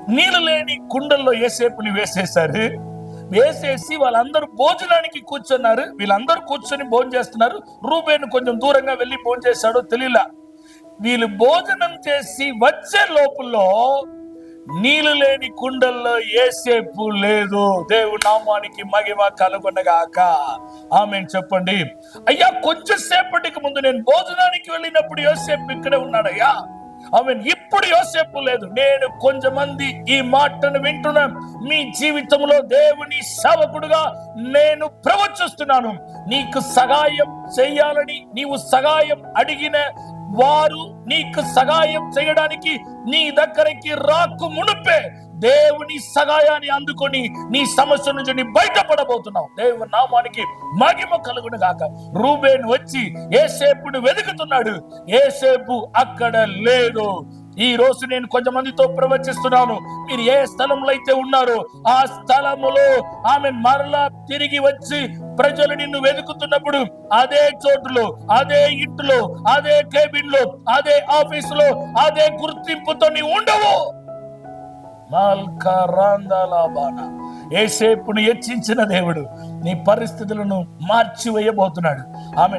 నీళ్లు లేని కుండల్లో యోసేపుని వేసేశారు. వేసేసి వాళ్ళందరూ భోజనానికి కూర్చున్నారు. వీళ్ళందరూ కూర్చొని భోజనం చేస్తున్నారు. రూబేను కొంచెం దూరంగా వెళ్ళి భోజనం చేశాడో తెలియలా. వీళ్ళు భోజనం చేసి వచ్చే లోపుల్లో నీళ్లు లేని కుండల్లో యోసేపు లేదు. దేవుని నామానికి మహిమ కలుగునగాక. ఆమేన్ చెప్పండి. అయ్యా, కొంచెం సేపటికి ముందు నేను భోజనానికి వెళ్ళినప్పుడు యోసేపు ఇక్కడే ఉన్నాడయ్యా. ఆమేన్. ఇప్పుడు యోసేపు లేదు. నేను కొంతమంది ఈ మాటను వింటున్నా. మీ జీవితంలో దేవుని సేవకుడుగా నేను ప్రవచిస్తున్నాను. నీకు సహాయం చేయాలని నీవు సహాయం అడిగిన వారు నీకు సహాయం చేయడానికి నీ దగ్గరికి రాకు మునుపే దేవుని సహాయాన్ని అందుకొని నీ సమస్య నుంచి బయటపడబోతున్నావు. దేవుని నామానికి మహిమ కలుగును గాక. రూబేను వచ్చి యోసేపును వెతుకుతున్నాడు. యోసేపు అక్కడ లేడు. ఈ రోజు నేను కొంతమందితో ప్రవచిస్తున్నాను. మీరు ఏ స్థలంలో అయితే ఉన్నారో ఆ స్థలములో ఆమె మరలా తిరిగి వచ్చి ప్రజలు నిన్ను వెతుకుతున్నప్పుడు అదే చోటులో, అదే ఇంట్లో, అదే కేబిన్ లో, అదే ఆఫీసులో, అదే గుర్తింపుతో నీ ఉండవు. యోసేపును హెచ్చించిన దేవుడు నీ పరిస్థితులను మార్చివేయబోతున్నాడు. ఆమె